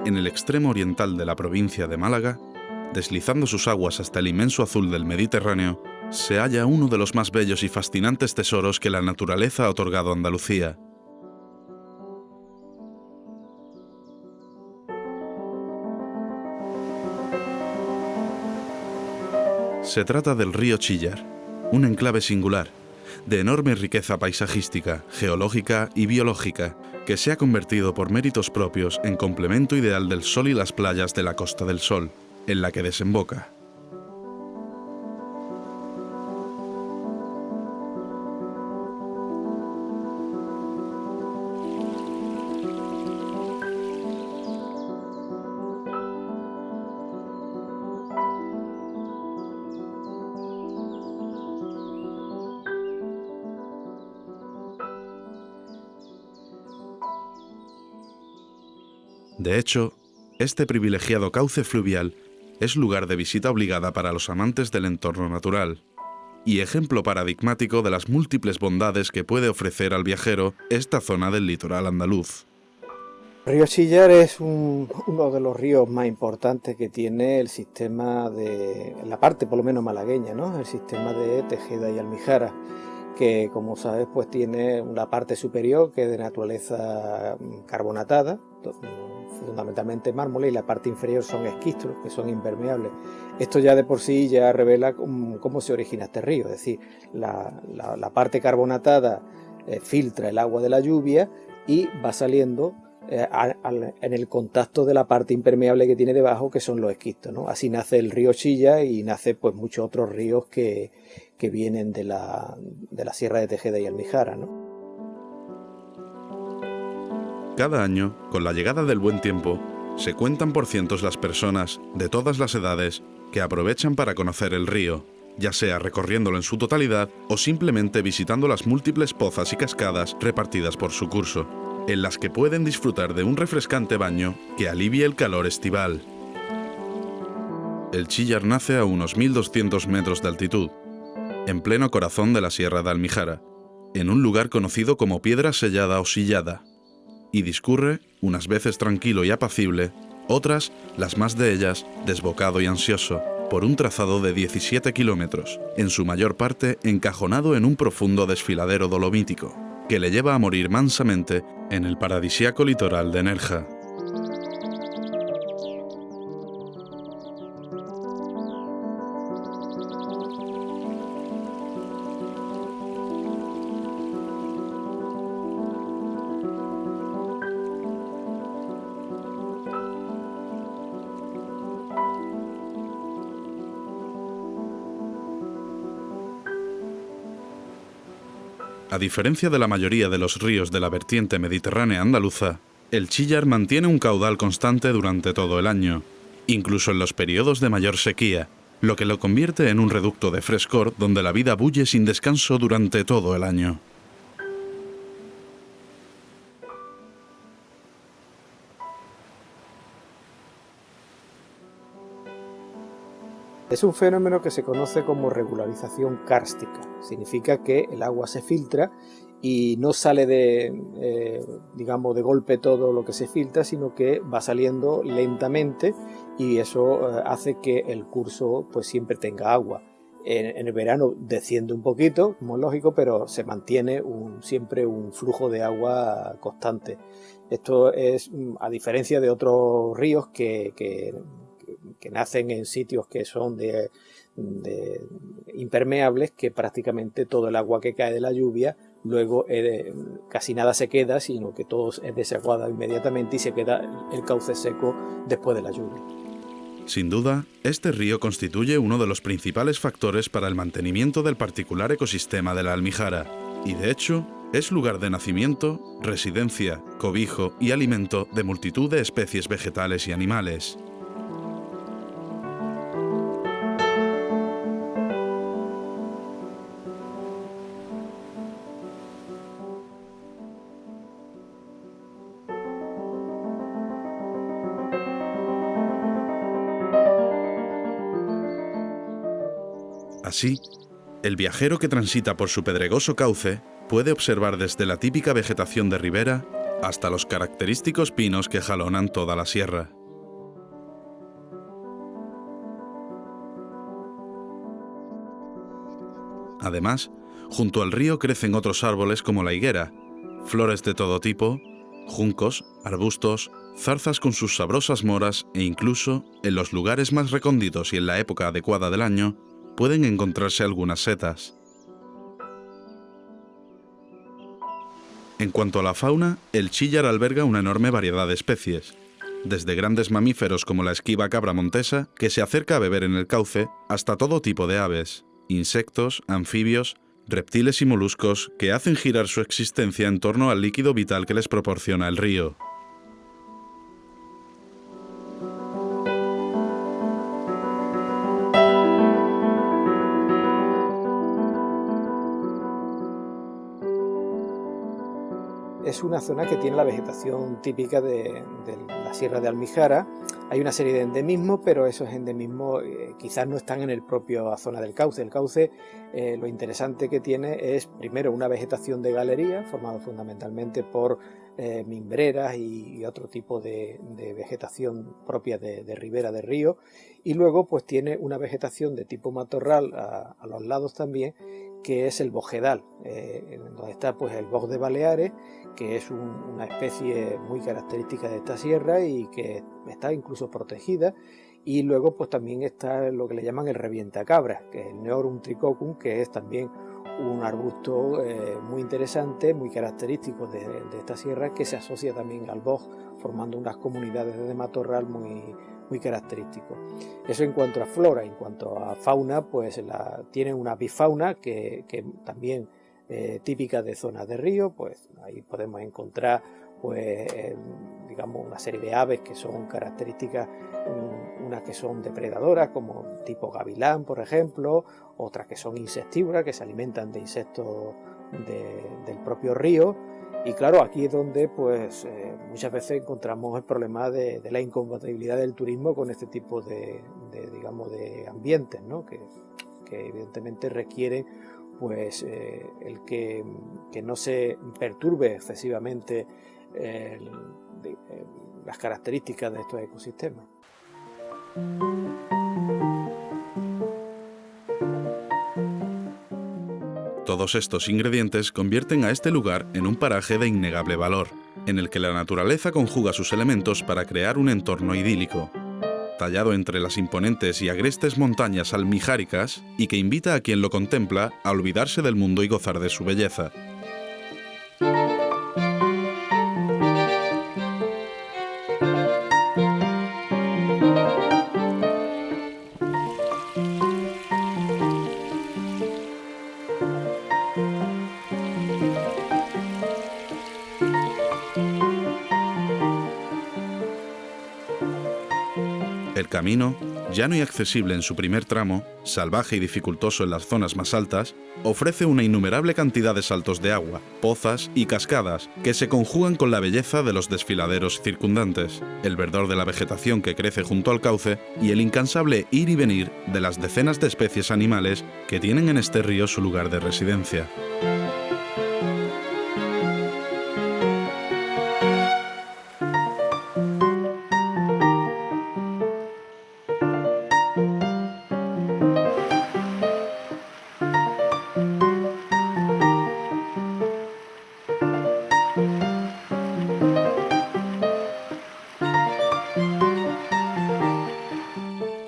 en el extremo oriental de la provincia de Málaga, deslizando sus aguas hasta el inmenso azul del Mediterráneo, se halla uno de los más bellos y fascinantes tesoros que la naturaleza ha otorgado a Andalucía. Se trata del río Chillar, un enclave singular, de enorme riqueza paisajística, geológica y biológica, que se ha convertido por méritos propios en complemento ideal del sol y las playas de la Costa del Sol, en la que desemboca. De hecho, este privilegiado cauce fluvial es lugar de visita obligada para los amantes del entorno natural y ejemplo paradigmático de las múltiples bondades que puede ofrecer al viajero esta zona del litoral andaluz. El río Chillar es uno de los ríos más importantes que tiene el sistema de, la parte por lo menos malagueña, ¿no? El sistema de Tejeda y Almijara, que como sabes pues tiene una parte superior que es de naturaleza carbonatada, fundamentalmente mármol, y la parte inferior son esquistos, que son impermeables. Esto ya de por sí ya revela cómo se origina este río, es decir, la parte carbonatada filtra el agua de la lluvia y va saliendo en el contacto de la parte impermeable que tiene debajo, que son los esquistos, ¿no? Así nace el río Chilla y nace pues muchos otros ríos que vienen de la Sierra de Tejeda y Almijara, ¿no? Cada año, con la llegada del buen tiempo, se cuentan por cientos las personas, de todas las edades, que aprovechan para conocer el río, ya sea recorriéndolo en su totalidad o simplemente visitando las múltiples pozas y cascadas repartidas por su curso, en las que pueden disfrutar de un refrescante baño que alivie el calor estival. El Chillar nace a unos 1200 metros de altitud, en pleno corazón de la Sierra de Almijara, en un lugar conocido como Piedra Sellada o Sillada, y discurre, unas veces tranquilo y apacible, otras, las más de ellas, desbocado y ansioso, por un trazado de 17 kilómetros, en su mayor parte encajonado en un profundo desfiladero dolomítico, que le lleva a morir mansamente en el paradisíaco litoral de Nerja. A diferencia de la mayoría de los ríos de la vertiente mediterránea andaluza, el Chillar mantiene un caudal constante durante todo el año, incluso en los periodos de mayor sequía, lo que lo convierte en un reducto de frescor donde la vida bulle sin descanso durante todo el año. Es un fenómeno que se conoce como regularización kárstica. Significa que el agua se filtra y no sale digamos, de golpe todo lo que se filtra, sino que va saliendo lentamente y eso hace que el curso pues siempre tenga agua. En el verano desciende un poquito, como es lógico, pero se mantiene siempre un flujo de agua constante. Esto es, a diferencia de otros ríos que nacen en sitios que son impermeables, que prácticamente todo el agua que cae de la lluvia luego casi nada se queda, sino que todo es desaguado inmediatamente y se queda el cauce seco después de la lluvia. Sin duda, este río constituye uno de los principales factores para el mantenimiento del particular ecosistema de la Almijara y, de hecho, es lugar de nacimiento, residencia, cobijo y alimento de multitud de especies vegetales y animales. Así, el viajero que transita por su pedregoso cauce puede observar desde la típica vegetación de ribera hasta los característicos pinos que jalonan toda la sierra. Además, junto al río crecen otros árboles como la higuera, flores de todo tipo, juncos, arbustos, zarzas con sus sabrosas moras e incluso, en los lugares más recónditos y en la época adecuada del año, pueden encontrarse algunas setas. En cuanto a la fauna, el Chillar alberga una enorme variedad de especies, desde grandes mamíferos como la esquiva cabra montesa, que se acerca a beber en el cauce, hasta todo tipo de aves, insectos, anfibios, reptiles y moluscos que hacen girar su existencia en torno al líquido vital que les proporciona el río. Es una zona que tiene la vegetación típica de la Sierra de Almijara. Hay una serie de endemismos, pero esos endemismos quizás no están en la propia zona del cauce. El cauce, lo interesante que tiene es, primero, una vegetación de galería, formada fundamentalmente por mimbreras y otro tipo de vegetación propia de ribera de río, y luego pues tiene una vegetación de tipo matorral a los lados también, que es el bojedal, donde está pues el boj de Baleares, que es una especie muy característica de esta sierra y que está incluso protegida. Y luego pues también está lo que le llaman el revientacabras, que es el Neorum tricoccum, que es también un arbusto muy interesante, muy característico de esta sierra, que se asocia también al boj, formando unas comunidades de matorral muy característicos. Eso en cuanto a flora. En cuanto a fauna, pues tiene una bifauna que también típica de zonas de río. Pues ahí podemos encontrar pues digamos una serie de aves que son características, unas que son depredadoras como tipo gavilán, por ejemplo, otras que son insectívoras, que se alimentan de insectos del propio río. Y claro, aquí es donde pues muchas veces encontramos el problema de la incompatibilidad del turismo con este tipo digamos, de ambientes, ¿no? que evidentemente requieren pues el que no se perturbe excesivamente las características de estos ecosistemas. Todos estos ingredientes convierten a este lugar en un paraje de innegable valor, en el que la naturaleza conjuga sus elementos para crear un entorno idílico, tallado entre las imponentes y agrestes montañas almijáricas y que invita a quien lo contempla a olvidarse del mundo y gozar de su belleza. El camino, llano y accesible en su primer tramo, salvaje y dificultoso en las zonas más altas, ofrece una innumerable cantidad de saltos de agua, pozas y cascadas que se conjugan con la belleza de los desfiladeros circundantes, el verdor de la vegetación que crece junto al cauce y el incansable ir y venir de las decenas de especies animales que tienen en este río su lugar de residencia.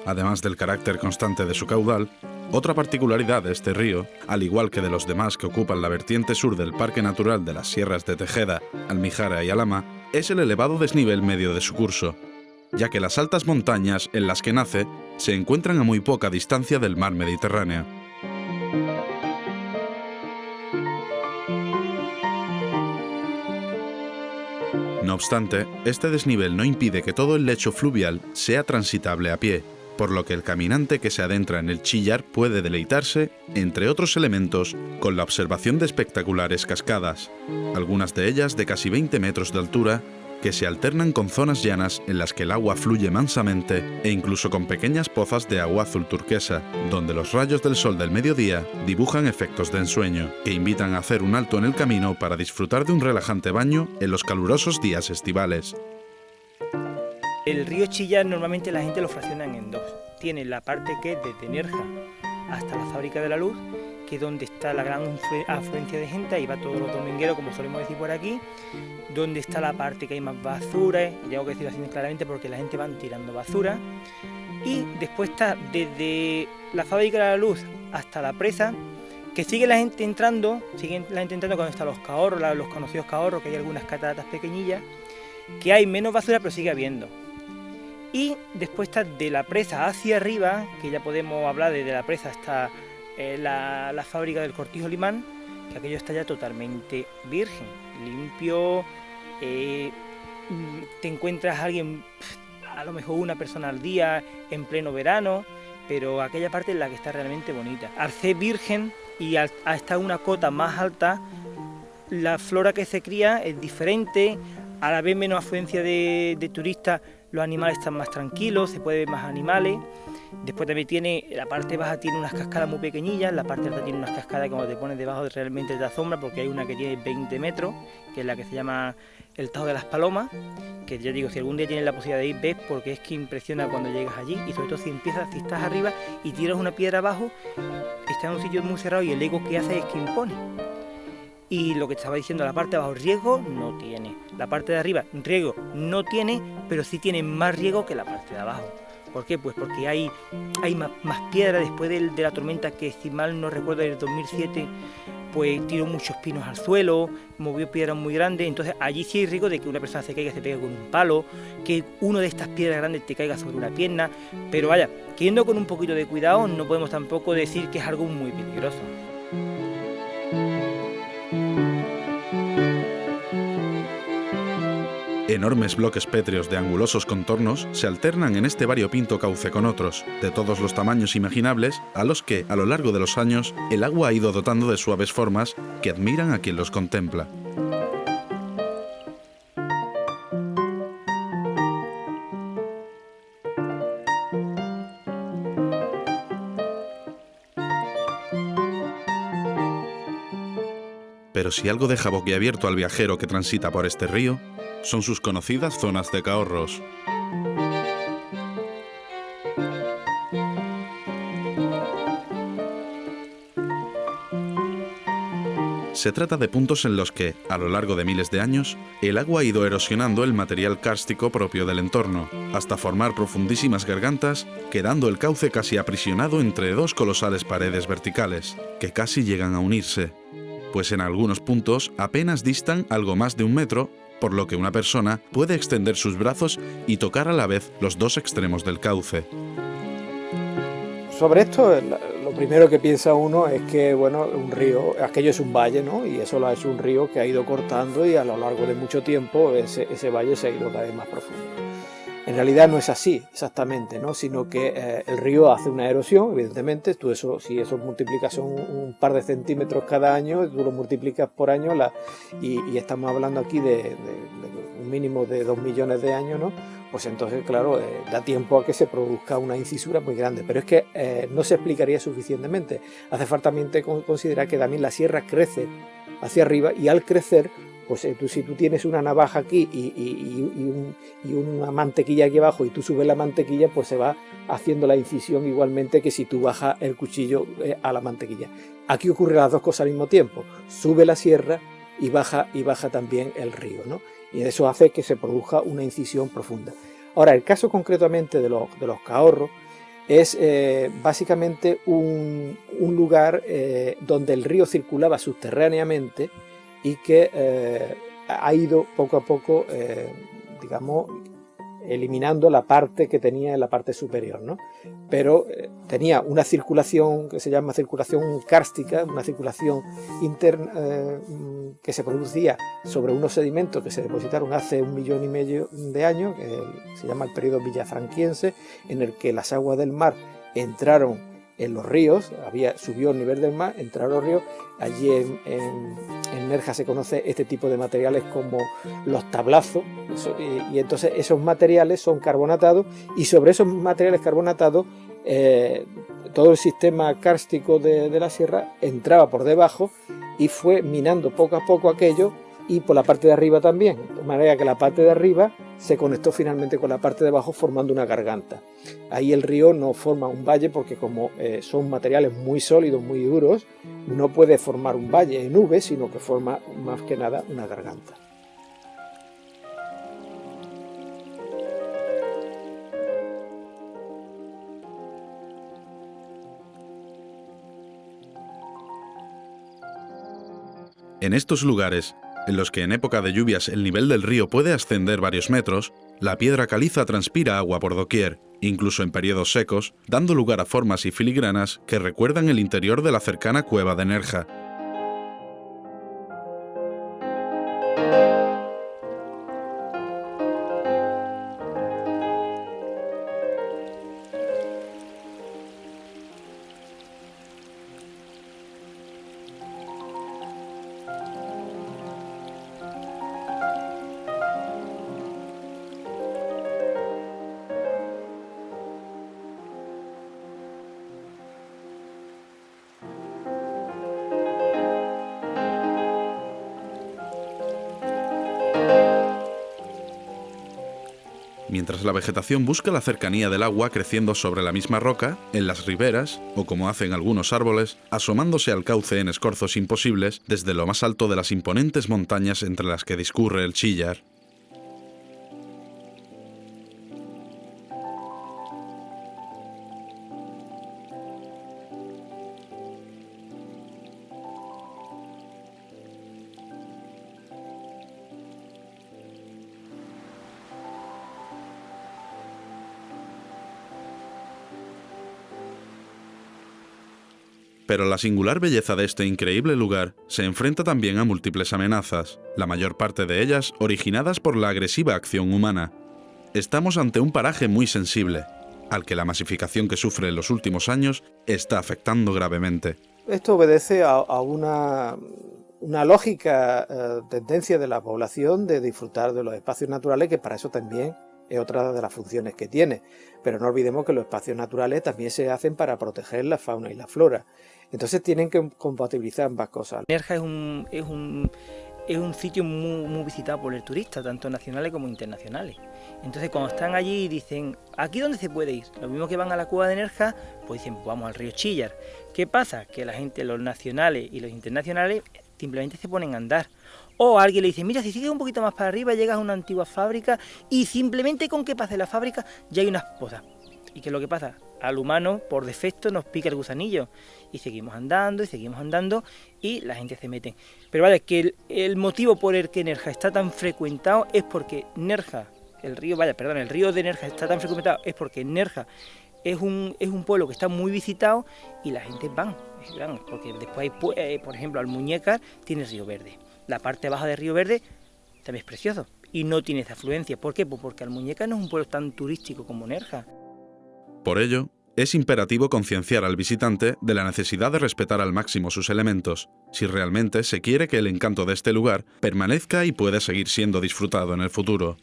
Además del carácter constante de su caudal, otra particularidad de este río, al igual que de los demás que ocupan la vertiente sur del Parque Natural de las Sierras de Tejeda, Almijara y Alhama, es el elevado desnivel medio de su curso, ya que las altas montañas en las que nace se encuentran a muy poca distancia del mar Mediterráneo. No obstante, este desnivel no impide que todo el lecho fluvial sea transitable a pie, por lo que el caminante que se adentra en el Chillar puede deleitarse, entre otros elementos, con la observación de espectaculares cascadas, algunas de ellas de casi 20 metros de altura, que se alternan con zonas llanas en las que el agua fluye mansamente e incluso con pequeñas pozas de agua azul turquesa, donde los rayos del sol del mediodía dibujan efectos de ensueño, que invitan a hacer un alto en el camino para disfrutar de un relajante baño en los calurosos días estivales. El río Chillar normalmente la gente lo fracciona en dos. Tiene la parte que es desde Nerja hasta la Fábrica de la Luz, que es donde está la gran afluencia de gente, ahí va todos los domingueros, como solemos decir por aquí, donde está la parte que hay más basura, y tengo que decirlo así claramente porque la gente van tirando basura, y después está desde la fábrica de la luz hasta la presa, que sigue la gente entrando cuando están los cahorros, los conocidos cahorros, que hay algunas cataratas pequeñillas, que hay menos basura pero sigue habiendo. Y después está de la presa hacia arriba, que ya podemos hablar desde la presa hasta la fábrica del Cortijo Limán, que aquello está ya totalmente virgen, limpio, te encuentras a alguien, a lo mejor una persona al día, en pleno verano, pero aquella parte es la que está realmente bonita. Al ser virgen y al estar una cota más alta, la flora que se cría es diferente, a la vez menos afluencia de turistas, los animales están más tranquilos, se puede ver más animales. Después también tiene, la parte baja tiene unas cascadas muy pequeñillas, la parte alta tiene unas cascadas que cuando te pones debajo realmente te da sombra, porque hay una que tiene 20 metros, que es la que se llama el Tajo de las Palomas, que ya digo, si algún día tienes la posibilidad de ir, ves, porque es que impresiona cuando llegas allí, y sobre todo si estás arriba y tiras una piedra abajo, está en un sitio muy cerrado y el eco que hace es que impone. Y lo que te estaba diciendo, la parte de abajo riesgo no tiene, la parte de arriba riesgo no tiene, pero sí tiene más riesgo que la parte de abajo. ¿Por qué? Pues porque hay más piedra después de la tormenta que, si mal no recuerdo, del 2007, pues tiró muchos pinos al suelo, movió piedras muy grandes, entonces allí sí hay riesgo de que una persona se caiga, se pegue con un palo, que uno de estas piedras grandes te caiga sobre una pierna, pero vaya, que yendo con un poquito de cuidado no podemos tampoco decir que es algo muy peligroso. Enormes bloques pétreos de angulosos contornos se alternan en este variopinto cauce con otros, de todos los tamaños imaginables, a los que, a lo largo de los años, el agua ha ido dotando de suaves formas que admiran a quien los contempla. Pero si algo deja boquiabierto al viajero que transita por este río, son sus conocidas zonas de cahorros. Se trata de puntos en los que, a lo largo de miles de años, el agua ha ido erosionando el material kárstico propio del entorno, hasta formar profundísimas gargantas, quedando el cauce casi aprisionado entre dos colosales paredes verticales, que casi llegan a unirse, pues en algunos puntos apenas distan algo más de 1 metro, por lo que una persona puede extender sus brazos y tocar a la vez los dos extremos del cauce. Sobre esto, lo primero que piensa uno es que, bueno, un río, aquello es un valle, ¿no? Y eso lo ha hecho un río que ha ido cortando y a lo largo de mucho tiempo ese valle se ha ido cada vez más profundo. En realidad no es así exactamente, ¿no? Sino que el río hace una erosión, evidentemente. Tú si eso multiplicas un par de centímetros cada año, tú lo multiplicas por año y estamos hablando aquí de un mínimo de 2 millones de años, ¿no? Pues entonces, claro, da tiempo a que se produzca una incisura muy grande. Pero es que no se explicaría suficientemente. Hace falta también considerar que también la sierra crece hacia arriba y al crecer, pues si tú tienes una navaja aquí y una mantequilla aquí abajo y tú subes la mantequilla, pues se va haciendo la incisión igualmente que si tú bajas el cuchillo a la mantequilla. Aquí ocurren las dos cosas al mismo tiempo. Sube la sierra y baja también el río, ¿no? Y eso hace que se produzca una incisión profunda. Ahora, el caso concretamente de los cahorros es básicamente un lugar donde el río circulaba subterráneamente y que ha ido poco a poco, digamos, eliminando la parte que tenía en la parte superior, ¿no? Pero tenía una circulación que se llama circulación kárstica, una circulación interna que se producía sobre unos sedimentos que se depositaron hace 1,5 millones de años, que se llama el periodo villafranquiense, en el que las aguas del mar entraron en los ríos, subió el nivel del mar, entraron los ríos. Allí en Nerja se conoce este tipo de materiales como los tablazos, y entonces esos materiales son carbonatados, y sobre esos materiales carbonatados todo el sistema kárstico de la sierra entraba por debajo y fue minando poco a poco aquello, y por la parte de arriba también, de manera que la parte de arriba se conectó finalmente con la parte de abajo formando una garganta. Ahí el río no forma un valle porque como son materiales muy sólidos, muy duros, no puede formar un valle en V, sino que forma más que nada una garganta. En estos lugares, en los que en época de lluvias el nivel del río puede ascender varios metros, la piedra caliza transpira agua por doquier, incluso en periodos secos, dando lugar a formas y filigranas que recuerdan el interior de la cercana cueva de Nerja. Mientras la vegetación busca la cercanía del agua creciendo sobre la misma roca, en las riberas, o como hacen algunos árboles, asomándose al cauce en escorzos imposibles desde lo más alto de las imponentes montañas entre las que discurre el Chillar. Pero la singular belleza de este increíble lugar se enfrenta también a múltiples amenazas, la mayor parte de ellas originadas por la agresiva acción humana. Estamos ante un paraje muy sensible, al que la masificación que sufre en los últimos años está afectando gravemente. Esto obedece a una lógica tendencia de la población de disfrutar de los espacios naturales, que para eso también es otra de las funciones que tiene. Pero no olvidemos que los espacios naturales también se hacen para proteger la fauna y la flora. Entonces tienen que compatibilizar ambas cosas. Nerja es un sitio muy visitado por el turista, tanto nacionales como internacionales. Entonces cuando están allí dicen, ¿aquí dónde se puede ir? Lo mismo que van a la cueva de Nerja, pues dicen, pues vamos al río Chillar. ¿Qué pasa? Que la gente, los nacionales y los internacionales, simplemente se ponen a andar. O alguien le dice, mira, si sigues un poquito más para arriba llegas a una antigua fábrica y simplemente con que pase la fábrica ya hay unas pozas. ¿Y qué es lo que pasa? Al humano, por defecto, nos pica el gusanillo. Y seguimos andando y la gente se mete. Pero vale, que el motivo por el que Nerja está tan frecuentado es porque el río de Nerja está tan frecuentado es porque Nerja es un pueblo que está muy visitado y la gente van porque después hay, por ejemplo, Almuñécar tiene Río Verde. La parte baja de Río Verde también es precioso y no tiene esa afluencia. ¿Por qué? Pues porque Almuñécar no es un pueblo tan turístico como Nerja. Por ello, es imperativo concienciar al visitante de la necesidad de respetar al máximo sus elementos, si realmente se quiere que el encanto de este lugar permanezca y pueda seguir siendo disfrutado en el futuro.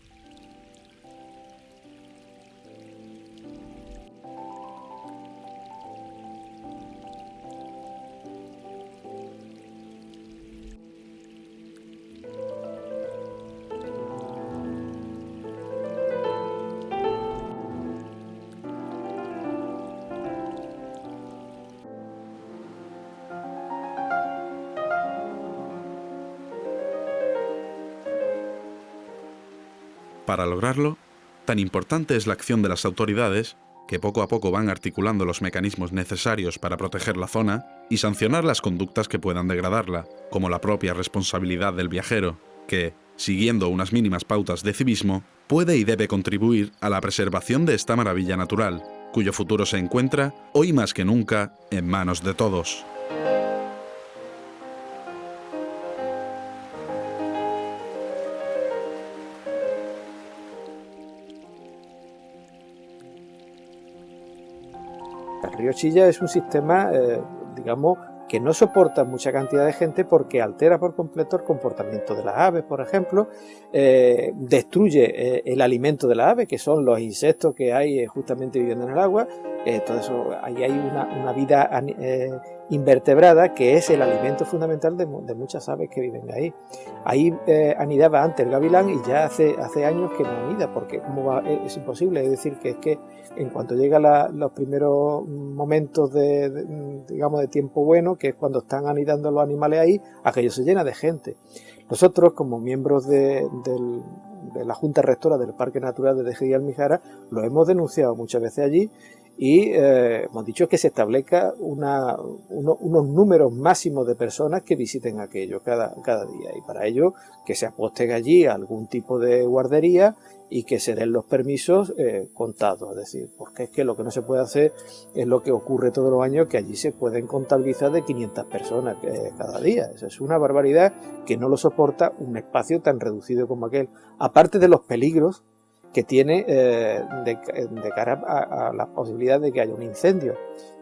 Para lograrlo, tan importante es la acción de las autoridades, que poco a poco van articulando los mecanismos necesarios para proteger la zona y sancionar las conductas que puedan degradarla, como la propia responsabilidad del viajero, que, siguiendo unas mínimas pautas de civismo, puede y debe contribuir a la preservación de esta maravilla natural, cuyo futuro se encuentra, hoy más que nunca, en manos de todos. El río Chillar es un sistema, digamos, que no soporta mucha cantidad de gente porque altera por completo el comportamiento de las aves, por ejemplo, destruye el alimento de las aves, que son los insectos que hay justamente viviendo en el agua, todo eso, ahí hay una vida invertebrada que es el alimento fundamental de muchas aves que viven ahí. Ahí anidaba antes el gavilán y ya hace años que no anida, porque es imposible. Es decir, que es que en cuanto llega los primeros momentos digamos, de tiempo bueno, que es cuando están anidando los animales ahí, aquello se llena de gente. Nosotros, como miembros de la Junta Rectora del Parque Natural de Tejeda y Almijara, lo hemos denunciado muchas veces allí y hemos dicho que se establezca unos números máximos de personas que visiten aquello cada día, y para ello que se aposten allí a algún tipo de guardería y que se den los permisos contados. Es decir, porque es que lo que no se puede hacer es lo que ocurre todos los años, que allí se pueden contabilizar de 500 personas cada día. Eso es una barbaridad que no lo soporta un espacio tan reducido como aquel, aparte de los peligros que tiene de cara a la posibilidad de que haya un incendio.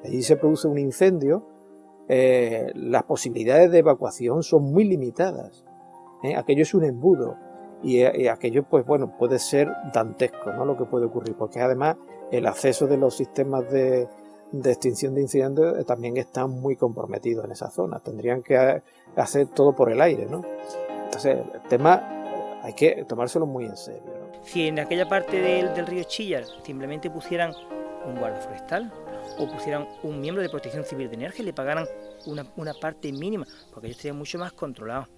Allí se produce un incendio, las posibilidades de evacuación son muy limitadas. Aquello es un embudo y aquello, pues bueno, puede ser dantesco, ¿no?, lo que puede ocurrir, porque además el acceso de los sistemas de extinción de incendios también están muy comprometidos en esa zona. Tendrían que hacer todo por el aire, ¿no? Entonces el tema hay que tomárselo muy en serio, ¿no? Si en aquella parte del río Chillar simplemente pusieran un guarda forestal o pusieran un miembro de Protección Civil de Nerja y le pagaran una parte mínima, porque ellos estarían mucho más controlados.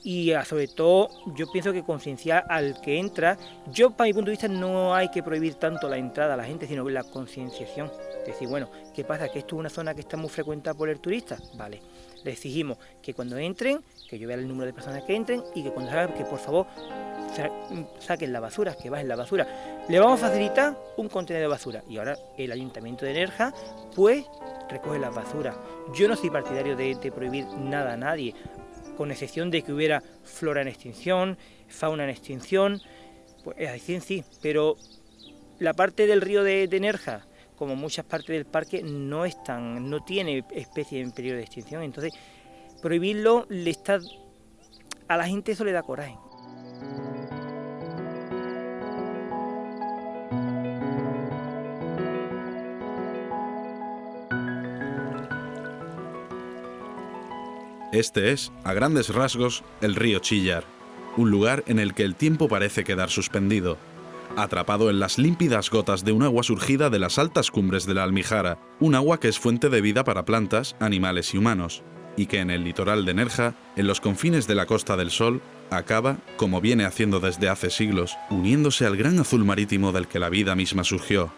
Y sobre todo yo pienso que concienciar al que entra. Yo, para mi punto de vista, no hay que prohibir tanto la entrada a la gente, sino la concienciación. Es decir, bueno, ¿qué pasa? ¿Que esto es una zona que está muy frecuentada por el turista? Vale, le exigimos que cuando entren, que yo vea el número de personas que entren, y que cuando salgan, que por favor saquen la basura, que bajen la basura. Le vamos a facilitar un contenedor de basura, y ahora el Ayuntamiento de Nerja pues recoge las basuras. Yo no soy partidario de prohibir nada a nadie, con excepción de que hubiera flora en extinción, fauna en extinción, pues sí, pero la parte del río de Nerja, como muchas partes del parque, no tiene especies en peligro de extinción. Entonces, prohibirlo a la gente eso le da coraje. Este es, a grandes rasgos, el río Chillar, un lugar en el que el tiempo parece quedar suspendido, atrapado en las límpidas gotas de un agua surgida de las altas cumbres de la Almijara, un agua que es fuente de vida para plantas, animales y humanos, y que en el litoral de Nerja, en los confines de la Costa del Sol, acaba, como viene haciendo desde hace siglos, uniéndose al gran azul marítimo del que la vida misma surgió.